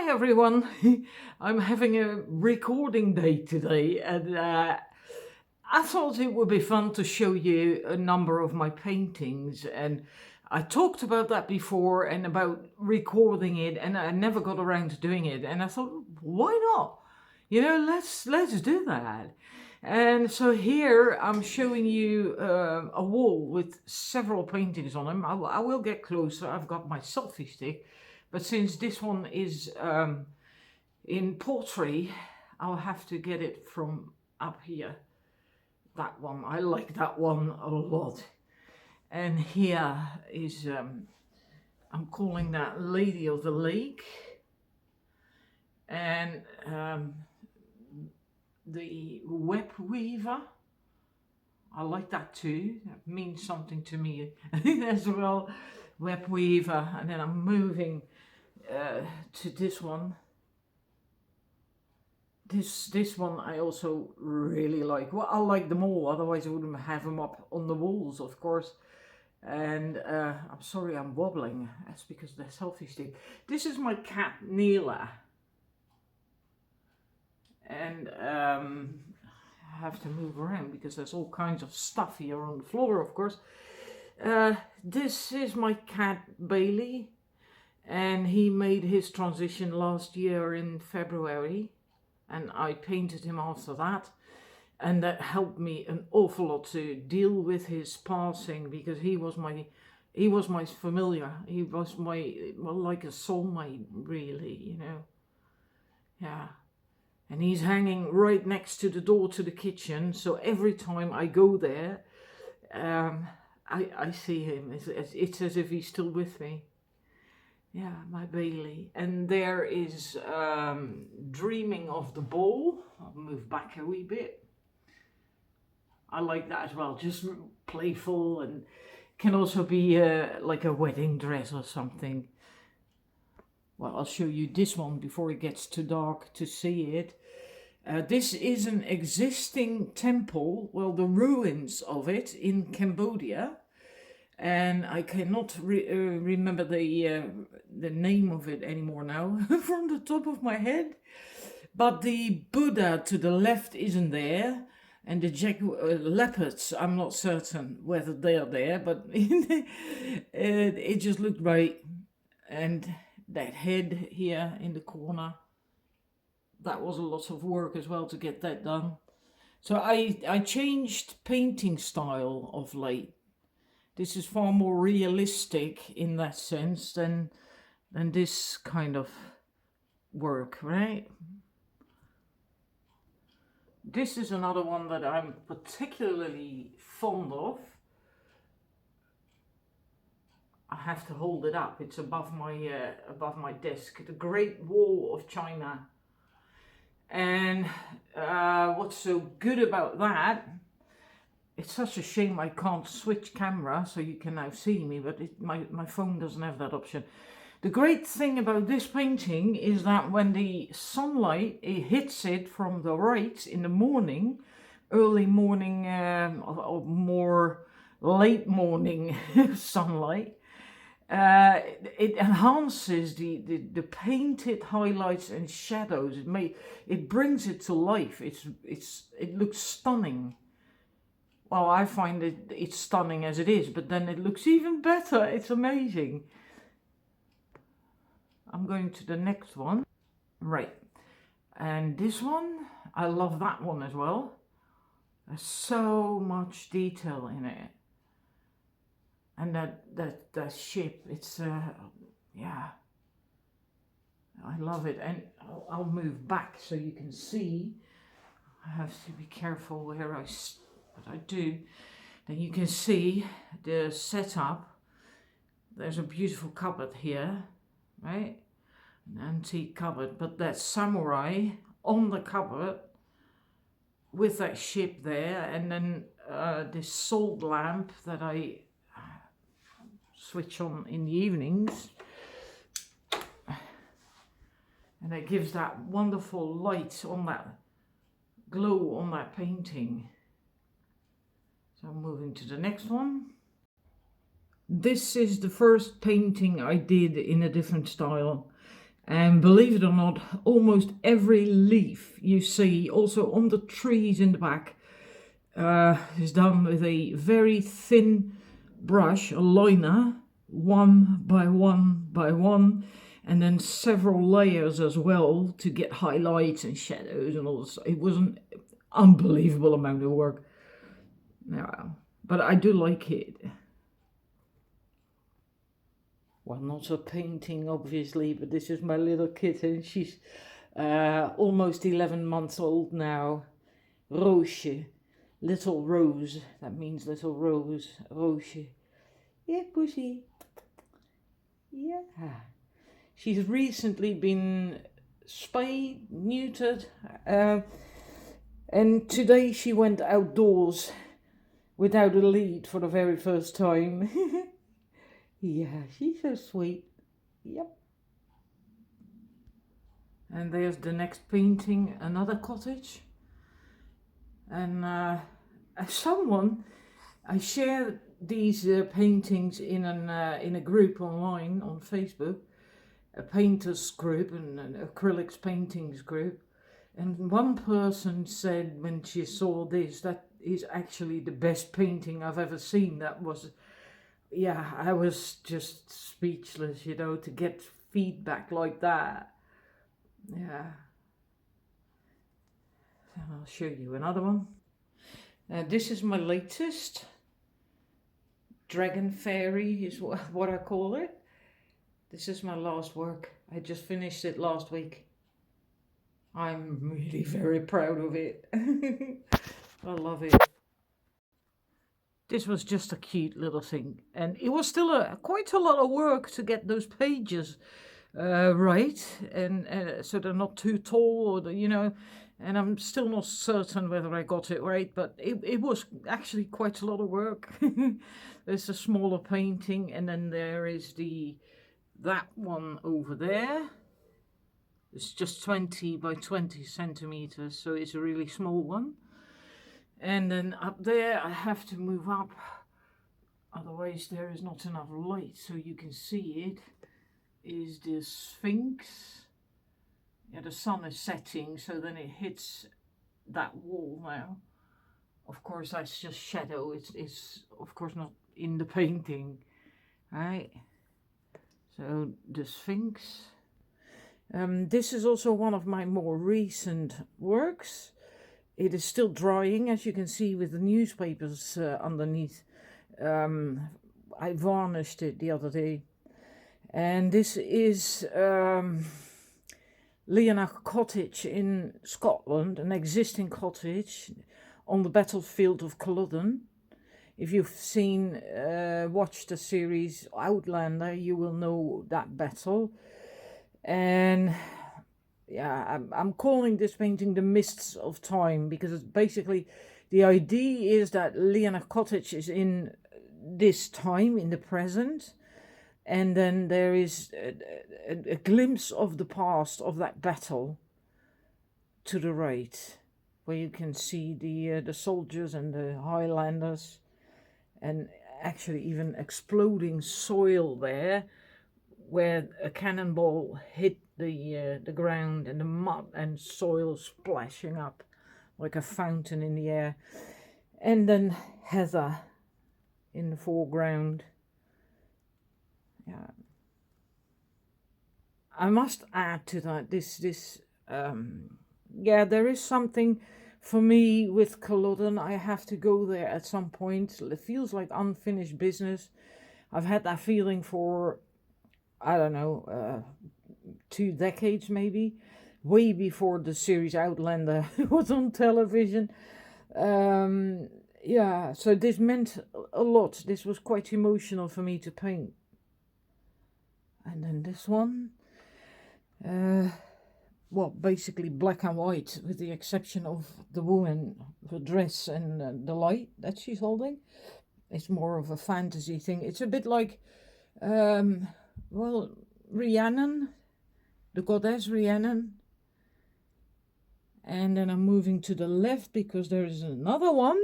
Hi everyone, I'm having a recording day today and I thought it would be fun to show you a number of my paintings, and I talked about that before and about recording it, and I never got around to doing it, and I thought, why not? Let's do that. And so here I'm showing you a wall with several paintings on them. I will get closer. I've got my selfie stick, but since this one is in portrait, I'll have to get it from up here. That one, I like that one a lot. And here is, I'm calling that Lady of the Lake. And the web weaver, I like that too. That means something to me as well. Web weaver. And then I'm moving to this one. This one I also really like. Well, I like them all, otherwise I wouldn't have them up on the walls, of course. And I'm sorry I'm wobbling. That's because of the selfie stick. This is my cat Neela. And I have to move around because there's all kinds of stuff here on the floor, of course. This is my cat Bailey, and he made his transition last year in February, and I painted him after that, and that helped me an awful lot to deal with his passing, because he was my familiar. He was my, well, like a soulmate, really, yeah. And he's hanging right next to the door to the kitchen, so every time I go there, I see him. It's as if he's still with me. Yeah, my Bailey. And there is Dreaming of the Ball. I'll move back a wee bit. I like that as well, just playful, and can also be like a wedding dress or something. Well, I'll show you this one before it gets too dark to see it. This is an existing temple, well, the ruins of it in Cambodia. And I cannot remember the name of it anymore now from the top of my head. But the Buddha to the left isn't there. And the leopards, I'm not certain whether they're there, but it just looked right. And that head here in the corner, that was a lot of work as well to get that done. So I changed painting style of late. This is far more realistic in that sense than this kind of work, right? This is another one that I'm particularly fond of. I have to hold it up. It's above my desk. The Great Wall of China. And what's so good about that? It's such a shame I can't switch camera so you can now see me, but my phone doesn't have that option. The great thing about this painting is that when the sunlight hits it from the right in the morning, early morning or more late morning sunlight, it enhances the painted highlights and shadows. It brings it to life. It looks stunning. Well, I find it's stunning as it is, but then it looks even better. It's amazing. I'm going to the next one. Right. And this one, I love that one as well. There's so much detail in it. And that ship, it's, yeah. I love it. And I'll move back so you can see. I have to be careful where what I do. Then you can see the setup. There's a beautiful cupboard here, right? An antique cupboard, but that samurai on the cupboard with that ship there, and then this salt lamp that I switch on in the evenings, and it gives that wonderful light on that glow on that painting. So I'm moving to the next one. This is the first painting I did in a different style, And believe it or not, almost every leaf you see, also on the trees in the back, is done with a very thin brush, a liner, one by one by one, and then several layers as well to get highlights and shadows and all this. It was an unbelievable amount of work. Yeah, but I do like it. Well, not a painting, obviously, but this is my little kitten. She's almost 11 months old now. Roosje. Little Rose. That means little Rose. Roosje. Yeah, pussy. Yeah. She's recently been spayed, neutered. And today she went outdoors without a lead for the very first time. Yeah, she's so sweet. Yep. And there's the next painting, another cottage. And someone, I shared these paintings in a group online on Facebook, a painters group and an acrylics paintings group. And one person said when she saw this, that is actually the best painting I've ever seen. That was, yeah, I was just speechless, you know, to get feedback like that. Yeah. And I'll show you another one. This is my latest. Dragon Fairy is what I call it. This is my last work. I just finished it last week. I'm really very proud of it. I love it. This was just a cute little thing. And it was still quite a lot of work to get those pages right. And so they're not too tall, or, you know. And I'm still not certain whether I got it right, but it was actually quite a lot of work. There's a smaller painting, and then there is that one over there. It's just 20 by 20 centimeters, so it's a really small one. And then up there I have to move up, otherwise there is not enough light so you can see it, is the Sphinx. Yeah, the sun is setting, so then it hits that wall now. Of course, that's just shadow. It's of course not in the painting, right? So the Sphinx. This is also one of my more recent works. It is still drying, as you can see, with the newspapers underneath. I varnished it the other day. And this is Leonach Cottage in Scotland, an existing cottage on the battlefield of Culloden. If you've watched the series Outlander, you will know that battle. And yeah, I'm calling this painting The Mists of Time, because it's basically, the idea is that Leonach Cottage is in this time, in the present. And then there is a glimpse of the past of that battle to the right, where you can see the soldiers and the Highlanders, and actually even exploding soil there, where a cannonball hit the ground, and the mud and soil splashing up like a fountain in the air. And then heather in the foreground. Yeah, I must add to that, yeah, there is something for me with Culloden. I have to go there at some point. It feels like unfinished business. I've had that feeling for, I don't know, 2 decades maybe, way before the series Outlander was on television. Yeah, so this meant a lot. This was quite emotional for me to paint. And then this one, well, basically black and white, with the exception of the woman, the dress and the light that she's holding. It's more of a fantasy thing. It's a bit like, well, Rhiannon, the goddess Rhiannon. And then I'm moving to the left because there is another one,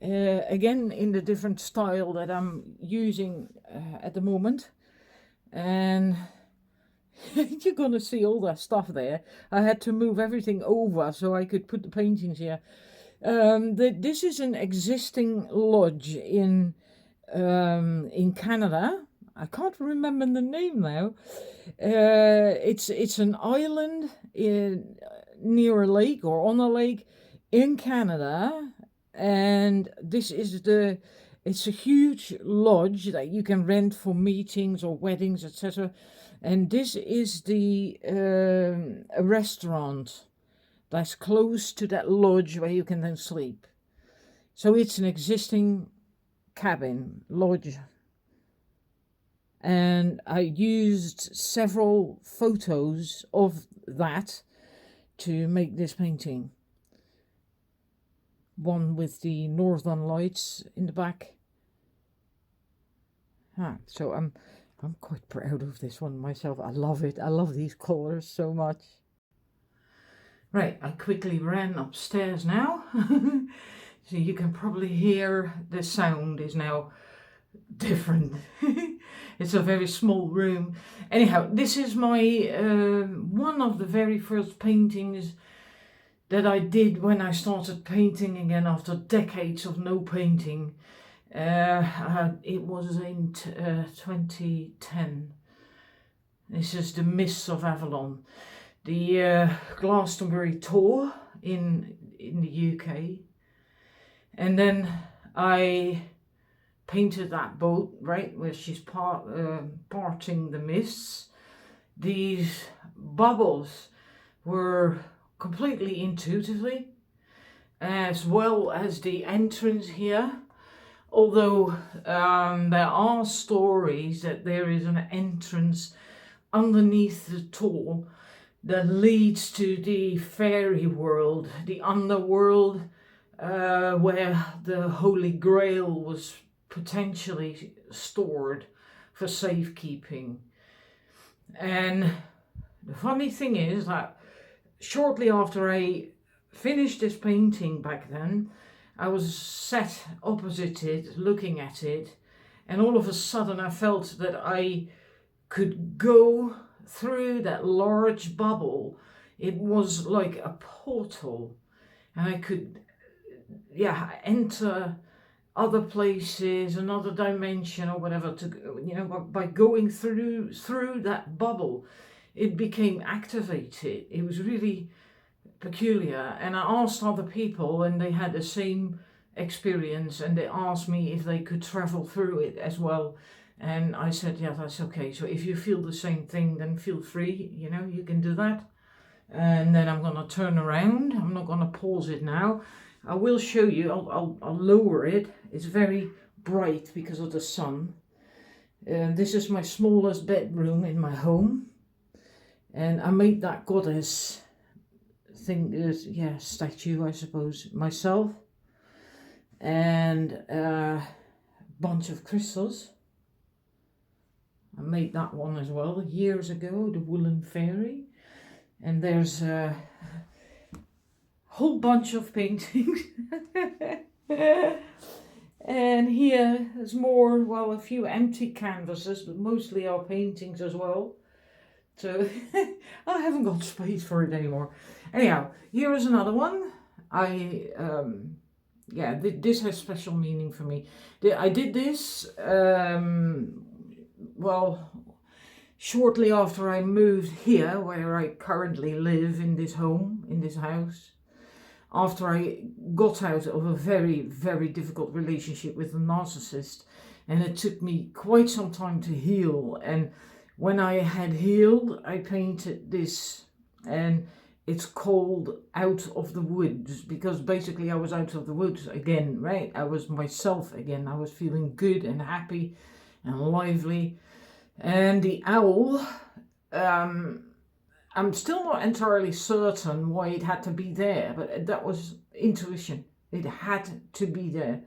again in the different style that I'm using at the moment. And You're gonna see all that stuff there. I had to move everything over so I could put the paintings here. This is an existing lodge in Canada. I can't remember the name now. It's an island near a lake or on a lake in Canada, and it's a huge lodge that you can rent for meetings or weddings, etc. And this is a restaurant that's close to that lodge where you can then sleep. So it's an existing cabin, lodge. And I used several photos of that to make this painting. One with the northern lights in the back. So I'm quite proud of this one myself. I love it. I love these colors so much. Right, I quickly ran upstairs now. So you can probably hear the sound is now different. It's a very small room. Anyhow, this is my one of the very first paintings that I did when I started painting again after decades of no painting. It was in 2010. This is The Mists of Avalon. The Glastonbury tour in the UK. And then I painted that boat, right, where she's parting the mists. These bubbles were completely intuitively, as well as the entrance here. Although there are stories that there is an entrance underneath the tour that leads to the fairy world, the underworld, where the Holy Grail was potentially stored for safekeeping. And the funny thing is that shortly after I finished this painting back then, I was sat opposite it, looking at it, and all of a sudden I felt that I could go through that large bubble. It was like a portal, and I could enter other places, another dimension or whatever, by going through that bubble. It became activated. It was really peculiar. And I asked other people and they had the same experience, and they asked me if they could travel through it as well. And I said, yeah, that's okay. So if you feel the same thing, then feel free, you can do that. And then I'm going to turn around. I'm not going to pause it now. I will show you. I'll lower it. It's very bright because of the sun. This is my smallest bedroom in my home. And I made that goddess statue, I suppose, myself. And a bunch of crystals. I made that one as well years ago, the Woolen Fairy. And there's a whole bunch of paintings. And here there's more, a few empty canvases, but mostly are paintings as well. So I haven't got space for it anymore. Anyhow, here is another one. This has special meaning for me. I did this, shortly after I moved here, where I currently live in this home, in this house. After I got out of a very, very difficult relationship with a narcissist. And it took me quite some time to heal. And when I had healed, I painted this, and it's called Out of the Woods, because basically I was out of the woods again, right? I was myself again. I was feeling good and happy and lively. And the owl, I'm still not entirely certain why it had to be there, but that was intuition. It had to be there.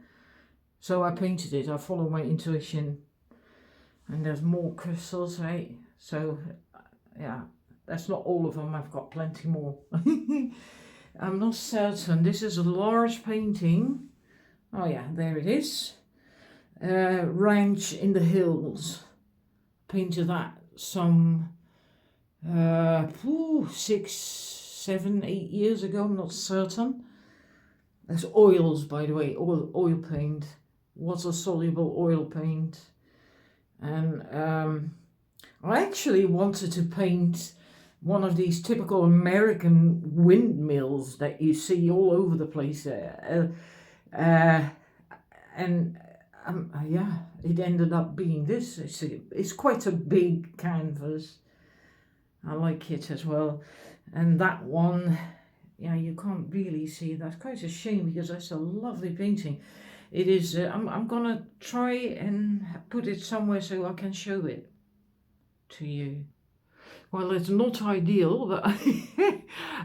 So I painted it. I follow my intuition. And there's more crystals, right? So, yeah, that's not all of them. I've got plenty more. I'm not certain. This is a large painting. Oh, yeah, there it is. Ranch in the Hills. Painted that some 6, 7, 8 years ago, I'm not certain. There's oils, by the way, oil paint, water-soluble oil paint. And I actually wanted to paint one of these typical American windmills that you see all over the place. Yeah, it ended up being this. It's quite a big canvas. I like it as well. And that one, yeah, you can't really see. That's quite a shame because that's a lovely painting. It is. I'm gonna try and put it somewhere so I can show it to you. Well, it's not ideal, but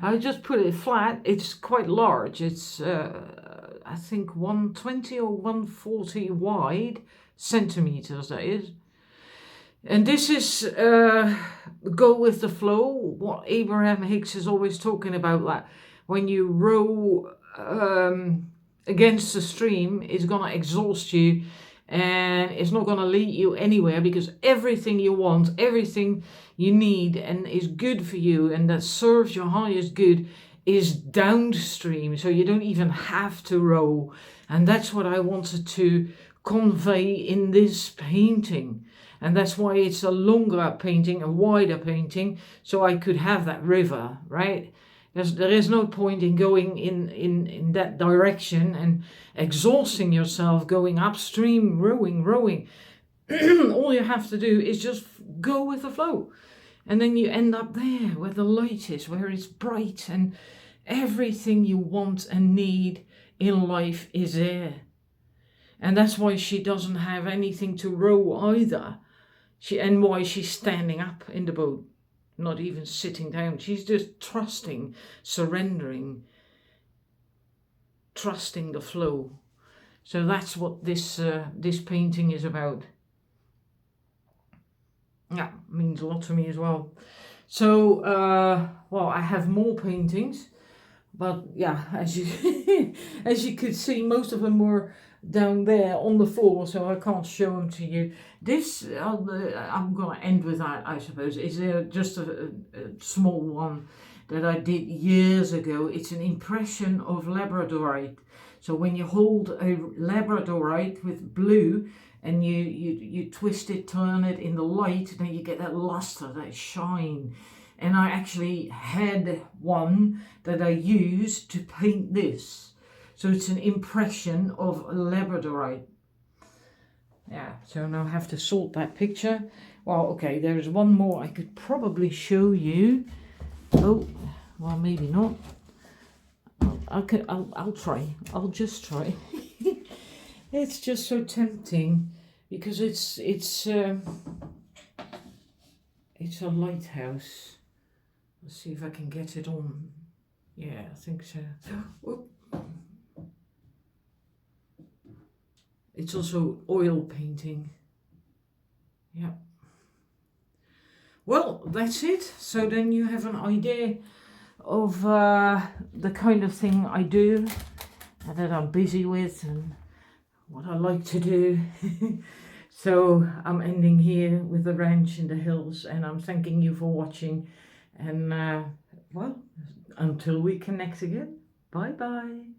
I just put it flat. It's quite large. It's I think 120 or 140 wide centimeters, that is. And this is go with the flow, what Abraham Hicks is always talking about, that when you row against the stream, it's going to exhaust you and it's not going to lead you anywhere, because everything you want, everything you need and is good for you and that serves your highest good is downstream, so you don't even have to row. And that's what I wanted to convey in this painting. And that's why it's a longer painting, a wider painting, so I could have that river, right? There is no point in going in that direction and exhausting yourself going upstream, rowing. All you have to do is just go with the flow. And then you end up there where the light is, where it's bright and everything you want and need in life is there. And that's why she doesn't have anything to row either. And why she's standing up in the boat, not even sitting down. She's just trusting, surrendering, trusting the flow. So that's what this painting is about. Yeah, means a lot to me as well. So, well, I have more paintings, but yeah, as you could see, most of them were down there on the floor, so I can't show them to you. This, I'm gonna end with that, I suppose. Is just a small one that I did years ago. It's an impression of labradorite. So when you hold a labradorite with blue and you twist it, turn it in the light, then you get that luster, that shine. And I actually had one that I used to paint this. So it's an impression of labradorite. Yeah, so now I have to sort that picture. Well, okay, there's one more I could probably show you. Oh, well, maybe not. I'll try. I'll just try. It's just so tempting because it's a lighthouse. Let's see if I can get it on. Yeah, I think so. Oh. It's also oil painting. Yeah. Well, that's it. So then you have an idea of the kind of thing I do and that I'm busy with and what I like to do. So I'm ending here with the ranch in the hills, and I'm thanking you for watching. And well, until we connect again, bye bye.